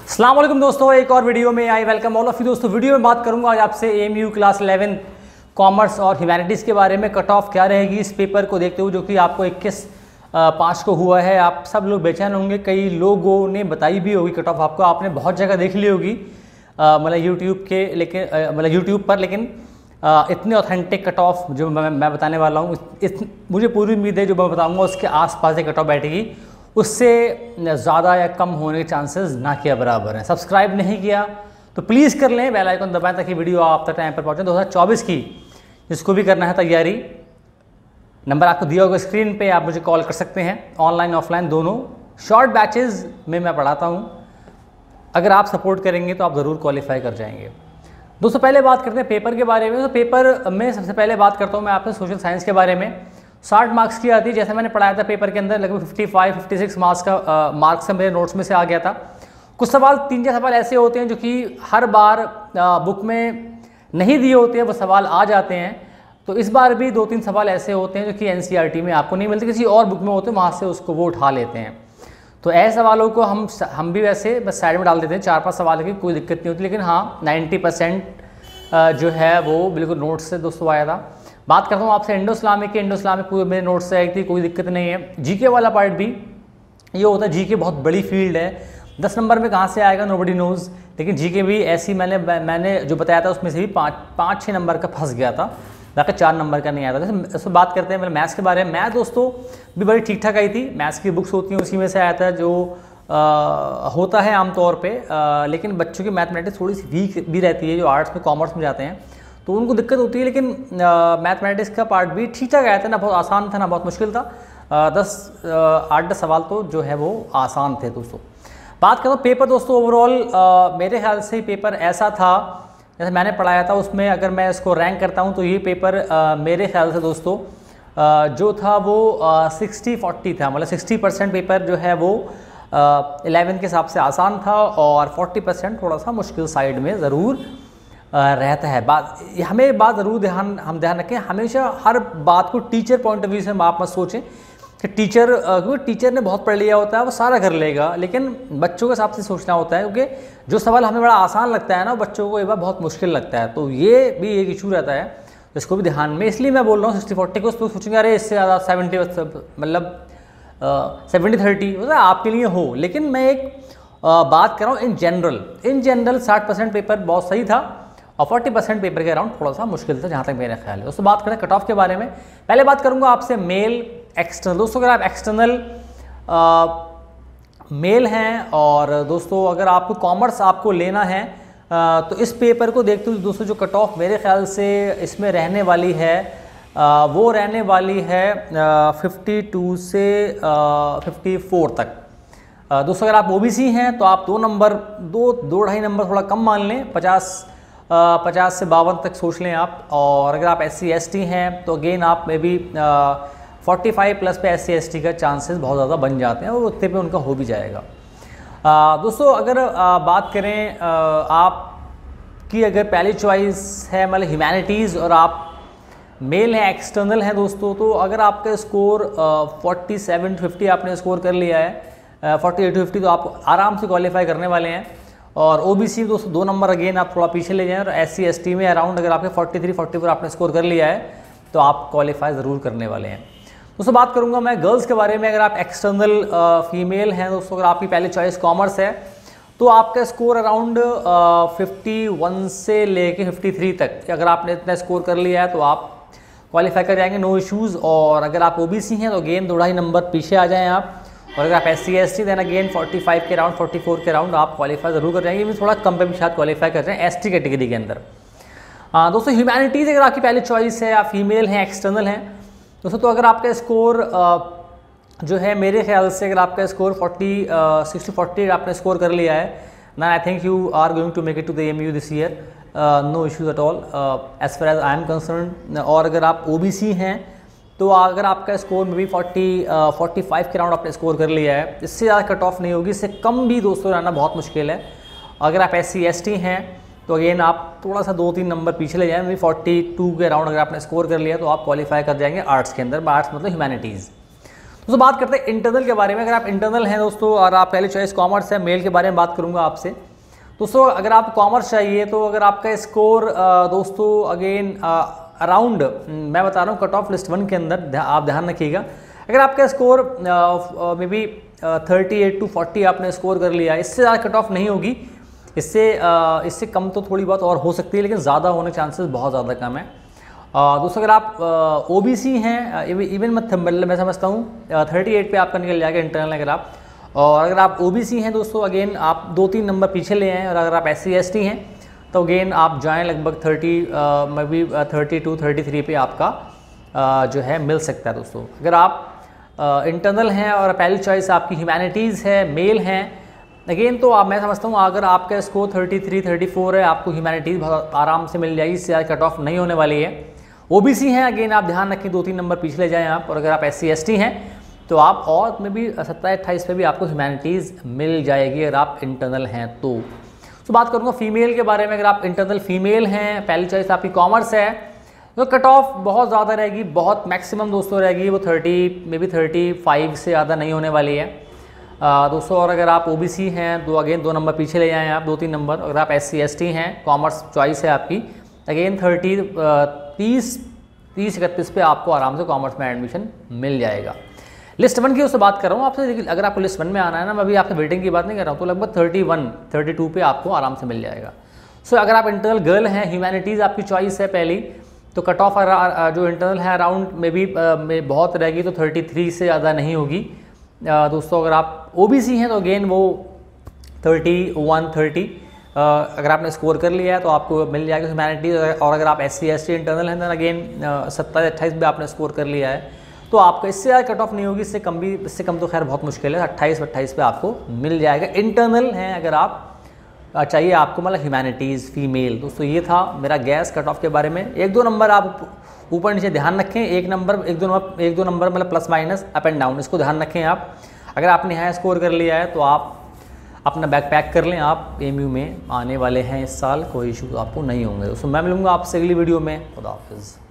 अस्सलाम वालेकुम दोस्तों, एक और वीडियो में I welcome all of you. दोस्तों वीडियो में बात करूंगा आज आपसे एएमयू क्लास 11 कॉमर्स और ह्यूमैनिटीज़ के बारे में। कट ऑफ क्या रहेगी इस पेपर को देखते हुए, जो कि आपको 21/5 को हुआ है। आप सब लोग बेचैन होंगे, कई लोगों ने बताई भी होगी कट ऑफ आपको, आपने बहुत जगह देख ली होगी मतलब यूट्यूब के, लेकिन मतलब यूट्यूब पर, लेकिन इतने ऑथेंटिक कट ऑफ जो मैं बताने वाला हूँ, मुझे पूरी उम्मीद है जो मैं बताऊँगा उसके आसपास एक कट ऑफ बैठेगी, उससे ज़्यादा या कम होने के चांसेस ना के बराबर हैं। सब्सक्राइब नहीं किया तो प्लीज़ कर लें, बेल आइकन दबाएं ताकि वीडियो आप तक टाइम पर पहुँचे। 2024 की जिसको भी करना है तैयारी, नंबर आपको दिया होगा स्क्रीन पे, आप मुझे कॉल कर सकते हैं, ऑनलाइन ऑफलाइन दोनों। शॉर्ट बैचेज़ में मैं पढ़ाता हूँ, अगर आप सपोर्ट करेंगे तो आप ज़रूर क्वालिफाई कर जाएंगे। दोस्तों पहले बात करते हैं पेपर के बारे में। तो पेपर में सबसे पहले बात करता हूँ मैं आपसे सोशल साइंस के बारे में। 60 मार्क्स की आती है, जैसे मैंने पढ़ाया था पेपर के अंदर लगभग 55-56 मार्क्स का मार्क्स मेरे नोट्स में से आ गया था। कुछ सवाल 3-4 सवाल ऐसे होते हैं जो कि हर बार बुक में नहीं दिए होते हैं, वो सवाल आ जाते हैं। तो इस बार भी 2-3 सवाल ऐसे होते हैं जो कि एनसीईआरटी में आपको नहीं मिलते, किसी और बुक में होते हैं, वहाँ से उसको वो उठा लेते हैं। तो ऐसे सवालों को हम भी वैसे बस साइड में डाल देते हैं, 4-5 सवाल की कोई दिक्कत नहीं होती, लेकिन हाँ 90% जो है वो बिल्कुल नोट्स से दोस्तों आया था। बात करता हूँ आपसे इंडो इस्लामिक के। इंडो इस्लामिक पूरे मेरे नोट्स से आई थी, कोई दिक्कत नहीं है। जीके वाला पार्ट भी ये होता है, जीके बहुत बड़ी फील्ड है, 10 नंबर में कहाँ से आएगा नोबडी नोज़, लेकिन जीके भी ऐसी मैंने जो बताया था उसमें से भी 5-6 नंबर का फंस गया था, बाकी 4 नंबर का नहीं आया था। जैसे बात करते हैं मैथ्स के बारे में। मैथ दोस्तों भी बड़ी ठीक ठाक आई थी, मैथ्स की बुक्स होती हैं उसी में से आया था जो होता है आमतौर पर, लेकिन बच्चों की मैथमेटिक्स थोड़ी सी वीक भी रहती है, जो आर्ट्स में कॉमर्स में जाते हैं तो उनको दिक्कत होती है। लेकिन मैथमेटिक्स का पार्ट भी ठीक ठाक आया था, ना बहुत आसान था ना बहुत मुश्किल था। 8-10 सवाल तो जो है वो आसान थे दोस्तों। बात करो पेपर दोस्तों, ओवरऑल मेरे ख्याल से पेपर ऐसा था जैसे मैंने पढ़ाया था उसमें, अगर मैं इसको रैंक करता हूँ तो ये पेपर मेरे ख्याल से दोस्तों जो था वो 60-40 था, मतलब 60% पेपर जो है वो 11 के हिसाब से आसान था और 40% थोड़ा सा मुश्किल साइड में ज़रूर रहता है। हमें बात ज़रूर हम ध्यान रखें, हमेशा हर बात को टीचर पॉइंट ऑफ व्यू से आप मत सोचें कि क्योंकि टीचर ने बहुत पढ़ लिया होता है वो सारा कर लेगा, लेकिन बच्चों के हिसाब से सोचना होता है, क्योंकि जो सवाल हमें बड़ा आसान लगता है ना बच्चों को एक बार बहुत मुश्किल लगता है। तो ये भी एक इशू रहता है, इसको भी ध्यान में, इसलिए मैं बोल रहा हूँ 60-40 को। उसको सोचेंगे अरे इससे ज़्यादा 70 मतलब 70-30 मतलब आपके लिए हो, लेकिन मैं एक बात कर रहा हूँ इन जनरल 60% पेपर बहुत सही था और 40% पेपर के अराउंड थोड़ा सा मुश्किल था, जहाँ तक मेरा ख्याल है। दोस्तों बात करें कट ऑफ के बारे में, पहले बात करूँगा आपसे मेल एक्सटर्नल। दोस्तों अगर आप एक्सटर्नल मेल हैं और दोस्तों अगर आपको कॉमर्स आपको लेना है तो इस पेपर को देखते हुए दोस्तों जो कट ऑफ मेरे ख्याल से इसमें रहने वाली है वो रहने वाली है 52 से 54 तक। दोस्तों अगर आप ओबीसी हैं तो आप 2-2.5 नंबर थोड़ा कम मान लें, 50 से 52 तक सोच लें आप। और अगर आप SC ST हैं तो अगेन आप मे बी 45+ पे SC ST का चांसेस बहुत ज़्यादा बन जाते हैं और उतने पे उनका हो भी जाएगा। दोस्तों अगर बात करें आपकी, अगर पहली चॉइस है मतलब ह्यूमैनिटीज़ और आप मेल हैं एक्सटर्नल हैं दोस्तों, तो अगर आपका स्कोर 47-50 आपने स्कोर कर लिया है, 48-50 तो आप आराम से क्वालिफाई करने वाले हैं। और ओबीसी दोस्तों 2 नंबर अगेन आप थोड़ा पीछे ले जाएं, और SC ST में अराउंड अगर आपके 43-44 आपने स्कोर कर लिया है तो आप क्वालिफाई ज़रूर करने वाले हैं। दोस्तों बात करूंगा मैं गर्ल्स के बारे में। अगर आप एक्सटर्नल फीमेल हैं दोस्तों, अगर आपकी पहली चॉइस कॉमर्स है तो आपका स्कोर अराउंड 51 से लेके 53 तक, अगर आपने इतना स्कोर कर लिया है तो आप क्वालिफाई कर जाएंगे, नो इश्यूज़। और अगर आप ओबीसी हैं तो अगेन 2.5 नंबर पीछे आ जाएँ आप, और अगर आप SC ST देन अगेन 45 के अराउंड 44 के अराउंड आप क्वालिफाई ज़रूर कर जाएंगे, थोड़ा कम पे भी शायद क्वालिफाई कर जाएँ ST कैटेगरी के अंदर। दोस्तों ह्यूमैनिटीज़ अगर आपकी पहली चॉइस है, आप फीमेल हैं एक्सटर्नल हैं दोस्तों, तो अगर आपका स्कोर जो है मेरे ख्याल से अगर आपका स्कोर 60-40 आपने स्कोर कर लिया है ना, I think you are going to make it to the AMU this year, no issues at all as far as I am concern. और अगर आप ओबीसी हैं तो अगर आपका स्कोर में भी 45 के राउंड आपने स्कोर कर लिया है, इससे ज़्यादा कट ऑफ नहीं होगी, इससे कम भी दोस्तों रहना बहुत मुश्किल है। अगर आप SC ST हैं तो अगेन आप थोड़ा सा 2-3 नंबर पीछे ले जाएँ, 42 के अराउंड अगर आपने स्कोर कर लिया तो आप क्वालिफाई कर जाएंगे आर्ट्स के अंदर। आर्ट्स मतलब ह्यूमैनिटीज़। दोस्तों बात करते हैं इंटरनल के बारे में। अगर आप इंटरनल हैं दोस्तों और आप पहले चॉइस कॉमर्स है, मेल के बारे में बात करूंगा आपसे। दोस्तों अगर आप कॉमर्स चाहिए तो अगर आपका स्कोर दोस्तों अगेन अराउंड मैं बता रहा हूँ कट ऑफ लिस्ट 1 के अंदर आप ध्यान रखिएगा। अगर आपका स्कोर मे बी 38 to 40 आपने स्कोर कर लिया, इससे ज़्यादा कट ऑफ नहीं होगी। इससे कम तो थोड़ी बहुत और हो सकती है, लेकिन ज़्यादा होने चांसेस बहुत ज़्यादा कम है। दोस्तों अगर आप ओबीसी हैं, इवन मैं समझता हूँ 38 पे आपका निकल जाएगा इंटरनल अगर आप। और अगर आप ओबीसी हैं दोस्तों अगेन आप 2-3 नंबर पीछे ले आएँ। और अगर आप SC/ST हैं तो अगेन आप जाएँ लगभग 32-33 पे आपका जो है मिल सकता है। दोस्तों अगर आप इंटरनल हैं और पहली चॉइस आपकी ह्यूमैनिटीज़ है, मेल हैं अगेन, तो मैं समझता हूँ अगर आपका स्कोर 33-34 है, आपको ह्यूमैनिटीज़ बहुत आराम से मिल जाएगी, इससे ज़्यादा कट ऑफ नहीं होने वाली है। ओबीसी हैं अगेन आप ध्यान रखें 2-3 नंबर पिछले ले जाएँ आप। और अगर आप SC/ST हैं तो आप और में भी 27-28 पे भी आपको ह्यूमैनिटीज़ मिल जाएगी अगर आप इंटरनल हैं तो बात करूँगा फीमेल के बारे में। अगर आप इंटरनल फीमेल हैं, पहली चॉइस आपकी कॉमर्स है, तो कट ऑफ बहुत ज़्यादा रहेगी, बहुत मैक्सिमम दोस्तों रहेगी वो 30 मे बी 35 से ज़्यादा नहीं होने वाली है दोस्तों। और अगर आप ओबीसी हैं तो अगेन 2 नंबर पीछे ले जाएँ आप, 2-3 नंबर। अगर आप SC/ST हैं, कॉमर्स चॉइस है आपकी, अगेन 30-31 पे आपको आराम से कॉमर्स में एडमिशन मिल जाएगा। लिस्ट 1 की उससे बात कर रहा हूँ आपसे, लेकिन अगर आपको लिस्ट 1 में आना है ना, मैं अभी आपसे वेटिंग की बात नहीं कर रहा हूँ, तो लगभग 31-32 पे आपको आराम से मिल जाएगा। सो अगर आप इंटरनल गर्ल हैं, ह्यूमैनिटीज़ आपकी चॉइस है पहली, तो कट ऑफ जो इंटरनल है अराउंड में भी बहुत रहेगी, तो 33 से ज़्यादा नहीं होगी दोस्तों। अगर आप ओबीसी हैं तो अगेन वो 31-30 अगर आपने स्कोर कर लिया है तो आपको मिल जाएगा ह्यूमैनिटीज़। और अगर आप SC/ST इंटरनल हैं तो अगेन 27-28 भी आपने स्कोर कर लिया है तो आपका इससे ज़्यादा कट ऑफ नहीं होगी, इससे कम तो खैर बहुत मुश्किल है। 28-28 पे आपको मिल जाएगा। इंटरनल हैं अगर आप चाहिए आपको मतलब ह्यूमैनिटीज़ फीमेल। दोस्तों ये था मेरा गैस कट ऑफ के बारे में। 1-2 नंबर आप ऊपर नीचे ध्यान रखें, 1-2 नंबर मतलब plus minus up and down, इसको ध्यान रखें आप। अगर आपने यहाँ स्कोर कर लिया है तो आप अपना बैग पैक कर लें, आप AMU में आने वाले हैं इस साल, कोई इशू आपको नहीं होंगे। दोस्तों मैं मिलूंगा आपसे अगली वीडियो में। खुदा हाफिज़।